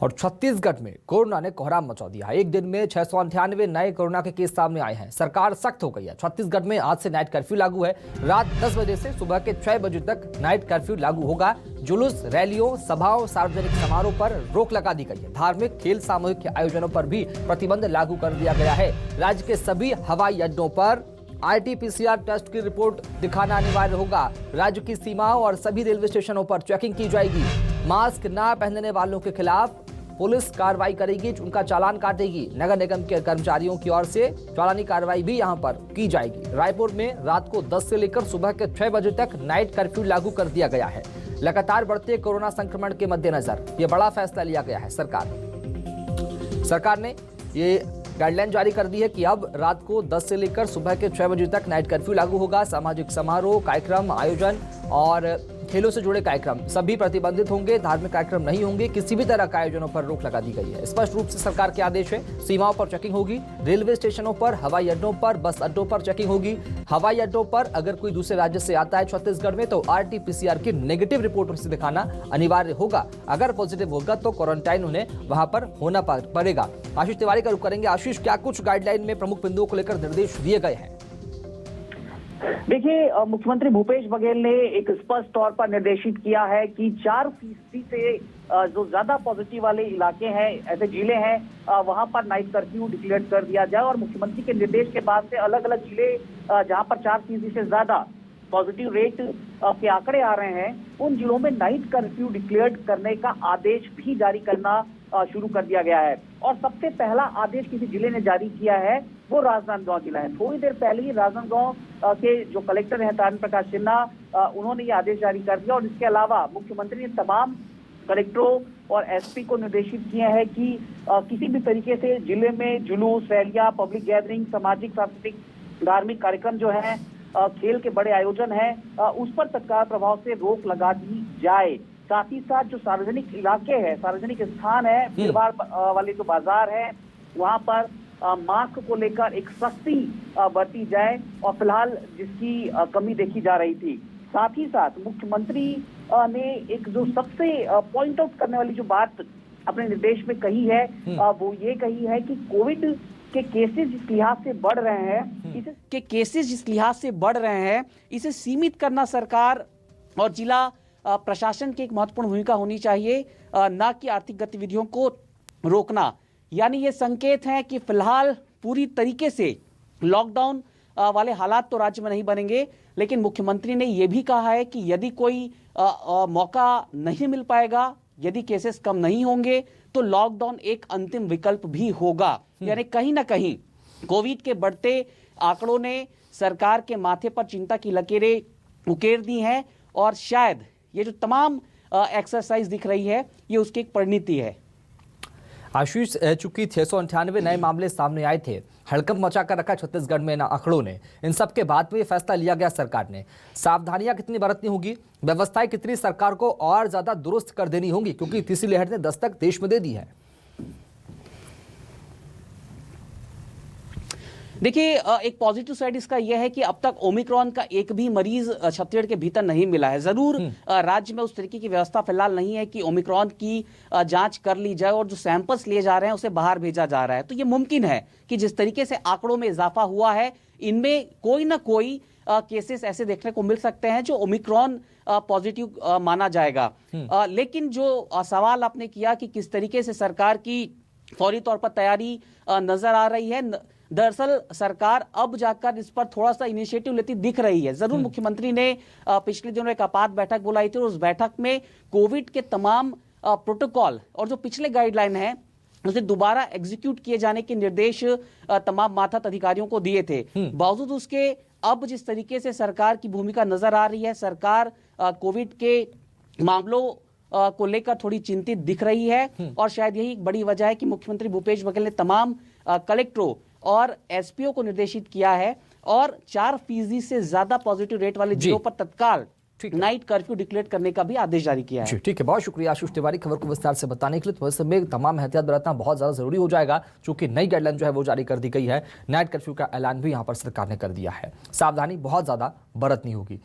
और छत्तीसगढ़ में कोरोना ने कोहराम मचा दिया है। एक दिन में 698 नए कोरोना के केस सामने आए हैं। सरकार सख्त हो गई है। छत्तीसगढ़ में आज से नाइट कर्फ्यू लागू है। रात 10 बजे से सुबह के 6 बजे तक नाइट कर्फ्यू लागू होगा। जुलूस, रैलियों, सभाओं, सार्वजनिक समारोह पर रोक लगा दी गई है। धार्मिक, खेल, सामूहिक आयोजनों पर भी प्रतिबंध लागू कर दिया गया है। राज्य के सभी हवाई अड्डों पर RT-PCR टेस्ट की रिपोर्ट दिखाना अनिवार्य होगा। राज्य की सीमाओं और सभी रेलवे स्टेशनों पर चेकिंग की जाएगी। मास्क न पहनने वालों के खिलाफ पुलिस कार्रवाई करेगी, उनका चालान काटेगी। नगर निगम के कर्मचारियों की ओर से चालानी कार्रवाई भी यहां पर की जाएगी। रायपुर में रात को 10 से लेकर सुबह के 6 बजे तक नाइट कर्फ्यू लागू कर दिया गया है। लगातार बढ़ते कोरोना संक्रमण के मद्देनजर यह बड़ा फैसला लिया गया है। सरकार ने ये गाइडलाइन जारी कर दी है कि अब रात को 10 से लेकर सुबह के 6 बजे तक नाइट कर्फ्यू लागू होगा। सामाजिक समारोह, कार्यक्रम, आयोजन और खेलों से जुड़े कार्यक्रम सभी प्रतिबंधित होंगे। धार्मिक कार्यक्रम नहीं होंगे। किसी भी तरह के आयोजनों पर रोक लगा दी गई है। स्पष्ट रूप से सरकार के आदेश है। सीमाओं पर चेकिंग होगी। रेलवे स्टेशनों पर, हवाई अड्डों पर, बस अड्डों पर चेकिंग होगी। हवाई अड्डों पर अगर कोई दूसरे राज्य से आता है छत्तीसगढ़ में तो RT-PCR की नेगेटिव रिपोर्ट उसे दिखाना अनिवार्य होगा। अगर पॉजिटिव होगा तो क्वारंटाइन उन्हें वहां पर होना पड़ेगा। आशीष तिवारी का रुख करेंगे। आशीष, क्या कुछ गाइडलाइन में प्रमुख बिंदुओं को लेकर निर्देश दिए गए हैं? देखिए, मुख्यमंत्री भूपेश बघेल ने एक स्पष्ट तौर पर निर्देशित किया है कि 4% से जो ज्यादा पॉजिटिव वाले इलाके हैं, ऐसे जिले हैं, वहां पर नाइट कर्फ्यू डिक्लेयर कर दिया जाए। और मुख्यमंत्री के निर्देश के बाद से अलग अलग जिले जहां पर 4% से ज्यादा पॉजिटिव रेट के आंकड़े आ रहे हैं, उन जिलों में नाइट कर्फ्यू डिक्लेयर करने का आदेश भी जारी करना शुरू कर दिया गया है। और सबसे पहला आदेश किसी जिले ने जारी किया है वो राजनांदगांव जिला है। थोड़ी देर पहले ही राजनांदगांव के जो कलेक्टर हैं तारण प्रकाश सिन्हा, उन्होंने ये आदेश जारी कर दिया। और इसके अलावा मुख्यमंत्री ने तमाम कलेक्टरों और SP को निर्देशित किए हैं कि किसी भी तरीके से जिले में जुलूस, रैलियां, पब्लिक गैदरिंग, सामाजिक, सांस्कृतिक, धार्मिक कार्यक्रम जो है, खेल के बड़े आयोजन है, उस पर तत्काल प्रभाव से रोक लगा दी जाए। साथ ही साथ जो सार्वजनिक इलाके हैं, सार्वजनिक स्थान है, भीड़ भाड़ वाले जो बाजार है, वहां पर मास्क को लेकर एक सख्ती बरती जाए। और फिलहाल जिसकी कमी देखी जा रही थी। साथ ही साथ मुख्यमंत्री ने एक जो सबसे पॉइंट आउट करने वाली जो बात अपने निर्देश में कही है, वो ये कही है कि कोविड के केसेस जिस लिहाज से बढ़ रहे हैं, इसे सीमित करना सरकार और जिला प्रशासन की एक महत्वपूर्ण भूमिका होनी चाहिए, न कि आर्थिक गतिविधियों को रोकना। यानी ये संकेत है कि फिलहाल पूरी तरीके से लॉकडाउन वाले हालात तो राज्य में नहीं बनेंगे, लेकिन मुख्यमंत्री ने यह भी कहा है कि यदि कोई मौका नहीं मिल पाएगा, यदि केसेस कम नहीं होंगे तो लॉकडाउन एक अंतिम विकल्प भी होगा। यानी कहीं ना कहीं कोविड के बढ़ते आंकड़ों ने सरकार के माथे पर चिंता की लकीरें उकेर दी हैं और शायद ये जो तमाम एक्सरसाइज दिख रही है, ये उसकी एक परिणति है। आशीष, चूंकि 698 नए मामले सामने आए थे, हड़कंप मचा कर रखा छत्तीसगढ़ में आंकड़ों ने, इन सब के बाद में ये फैसला लिया गया सरकार ने। सावधानियां कितनी बरतनी होगी, व्यवस्थाएं कितनी सरकार को और ज्यादा दुरुस्त कर देनी होंगी, क्योंकि तीसरी लहर ने दस्तक देश में दे दी है? देखिए, एक पॉजिटिव साइड इसका यह है कि अब तक ओमिक्रॉन का एक भी मरीज छत्तीसगढ़ के भीतर नहीं मिला है। जरूर राज्य में उस तरीके की व्यवस्था फिलहाल नहीं है कि ओमिक्रॉन की जांच कर ली जाए और जो सैंपल्स लिए जा रहे हैं उसे बाहर भेजा जा रहा है। तो ये मुमकिन है कि जिस तरीके से आंकड़ों में इजाफा हुआ है, इनमें कोई ना कोई केसेस ऐसे देखने को मिल सकते हैं जो ओमिक्रॉन पॉजिटिव माना जाएगा। लेकिन जो सवाल आपने किया कि किस तरीके से सरकार की फौरी तौर पर तैयारी नजर आ रही है, दरअसल सरकार अब जाकर इस पर थोड़ा सा इनिशिएटिव लेती दिख रही है। जरूर मुख्यमंत्री ने पिछले दिनों एक आपात बैठक बुलाई थी और उस बैठक में कोविड के तमाम प्रोटोकॉल और जो पिछले गाइडलाइन है उसे दोबारा एग्जीक्यूट किए जाने के निर्देश तमाम मातहत अधिकारियों को दिए थे। बावजूद उसके अब जिस तरीके से सरकार की भूमिका नजर आ रही है, सरकार कोविड के मामलों को लेकर थोड़ी चिंतित दिख रही है। और शायद यही एक बड़ी वजह है कि मुख्यमंत्री भूपेश बघेल ने तमाम कलेक्टरों और SPO को निर्देशित किया है और 4% से ज्यादा पॉजिटिव रेट वाले जिलों पर तत्काल नाइट कर्फ्यू डिक्लेयर करने का भी आदेश जारी किया है। ठीक है, बहुत शुक्रिया आशीष तिवारी खबर को विस्तार से बताने के लिए। तो वैसे में तमाम एहतियात बरतना बहुत ज्यादा जरूरी हो जाएगा, चूंकि नई गाइडलाइन जो है वो जारी कर दी गई है। नाइट कर्फ्यू का ऐलान भी यहां पर सरकार ने कर दिया है। सावधानी बहुत ज्यादा बरतनी होगी।